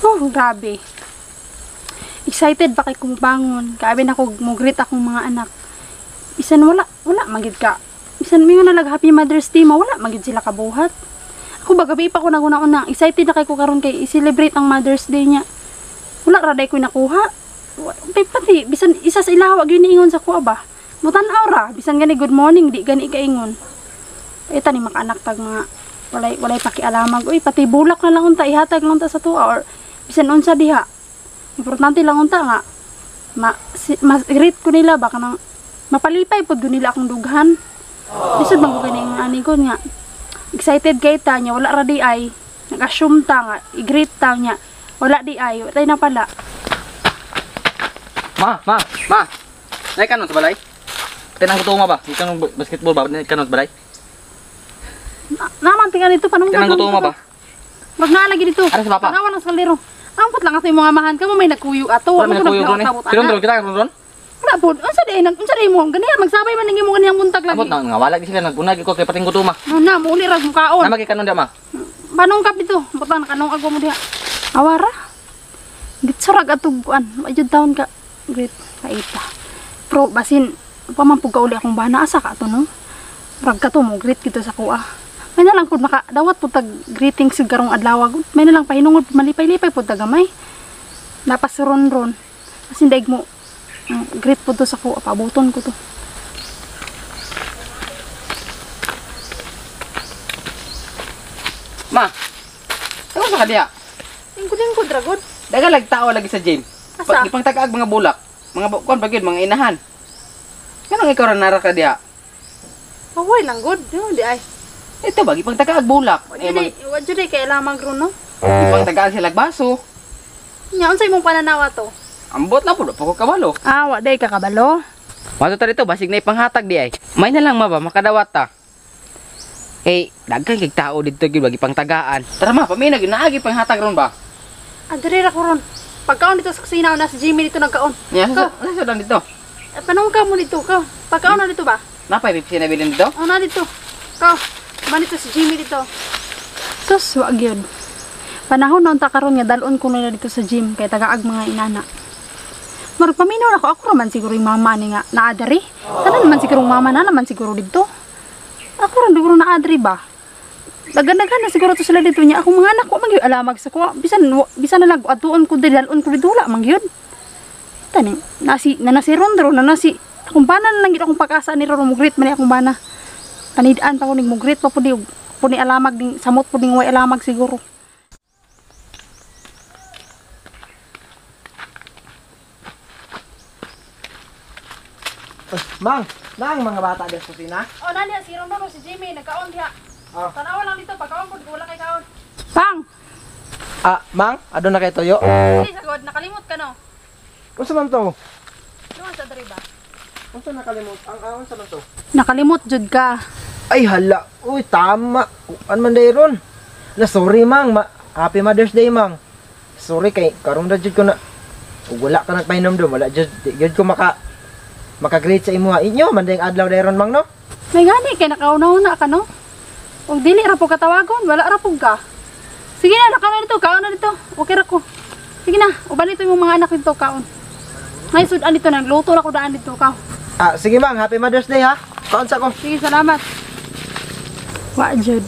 Oh, grabe. Excited pa kay kong bangon. Kaabi na ko mo-greet akong mga anak. Bisan wala magid ka. Bisan may na happy Mother's Day, wala magid sila kabuhat. Ako ba gabi pa ko naguna-una. Excited na kay ko karon kay i-celebrate ang Mother's Day niya. Wala ra day ko nakuha. Pati bisan isa sa ilaw wag yun niingon sa kuha ba. Mutan-aw ra bisan gani good morning di gani kaingon. Ay tani makaanak tag mga walay pakialamag. Uy pati bulak na lang unta ihatag lang ta sa tuwa or bisan unsa diha. Importante lang unta nga mas-greet ko nila baka nang mapalipay pod nila akong dughan. Bisod man ko kaning ani ko nga excited kay ta nya wala ra di ay nag-assume ta nga i-greet ta nya wala di ay tay na pala. Ma. Nay kanon sa balay. Tinang gutom ba? Ikang basketball ba? Nay kanon sa balay. Naman tingnan dito panong Tinang gutom ba? Wag na lagi dito. Ano sa papa? Tanawan ng skalero. Ampot lang ato yung mga mahan ka mo may nagkuyo ato. Wala may nagkuyo ron eh. Kiron kita karon ron. Wala po. Unsa di mo ganiya magsabay man ninyo mo ganiyang buntag lagi. Abot na nga wala gi sila nagunag ko kay pating gutom ma. Na mo uli ra mo kaon. Na magikanon da ma. Panong kap dito. Butang kanong ago mo diha. Awara. Gitsurag atog kuan. Majud taon ka. Great kaita. Pro basin pamampug ka uli akong bana asa ka to no. Rag ka to mo greet kito sa kuha. May na lang pud makadawat pud tag greetings karong adlaw. May na lang pahinungod malipay-lipay pud tagamay. Napasuron-ron. Kasi daig mo greet pud to sa kuha. Pabuton ko to. Ma. Ano sa kadiya? Lingkod dragod. Daga tao lagi sa gym. Asa? Gipang tagaag mga bulak. Mga kuan bagid mga inahan. Kanang ikaw ra nara ka diha? Away lang good. Di ay. Ito ba gipang tagaag bulak. Wadyo di kay lamang ron no. Gipang tagaag sila baso. Nya unsay imong pananawa to? Ambot na pud ko kabalo. Ah, wa day ka kabalo. Mato ta dito basig na ipanghatag di ay. May na lang ma ba makadawat ta. Eh, daghan kay tao dito gyud bagi pang tagaan. Tara ma, paminag naagi panghatag ron ba? Adre ra ko ron. Pagkaon dito sa kusina na si Jimmy dito nagkaon. Nya sa lang dito. Panong ka mo dito ka. Pagkaon na dito ba? Napay pipsi na bilin dito? O na dito. Ka. Manito si Jimmy dito. Sus, wag yun. Panahon na unta karon nga dalon ko na dito sa gym kay tagaag mga inana. Marag paminaw ako raman siguro yung mama ni nga naadari. Tanan naman siguro mama na naman siguro dito. Ako ron siguro naadari ba? Dagan-dagan na siguro to sila dito niya. Akong mga anak ko magyud alamag sa ko. Bisan na lang atuon ko dalon ko dito la mangyud. Tani nasi rondro na nasi akong bana na lang gid akong pag-asa ni ron mo greet man akong bana. Panidaan pa ko ning mo greet pa pud ni alamag ding samot pud ning way alamag siguro. Mang, nang mga bata des kusina. Oh, nani si Rondo si Jimmy nagkaon diha. Oh. Tanawa lang dito pagkaon pud wala kay kaon. Pang. Mang, adon na kay toyo. Dili sagod nakalimot ka no. Unsa man to? Duman sa diri ba? Unsa nakalimot? Ang unsa man to? Nakalimot jud ka. Ay hala, uy tama. An man dayron? Na sorry mang, Happy Mother's Day mang. Sorry kay karon ra jud ko na ug wala ka nagpainom do, wala jud ko maka-greet sa imo. Inyo man dayong adlaw dayron mang no? May gani kay nakauna-una ka no. Ug dili ra po katawagon, wala ra po ka. Sige na, nakaon dito, kaon na dito. Okay ra ko. Sige na, uban dito yung mga anak dito kaon. Ngay sudan dito nagluto ra ko daan dito ka. Sige mang, Happy Mother's Day ha. Kaon sa ko. Sige, salamat. Wa jud.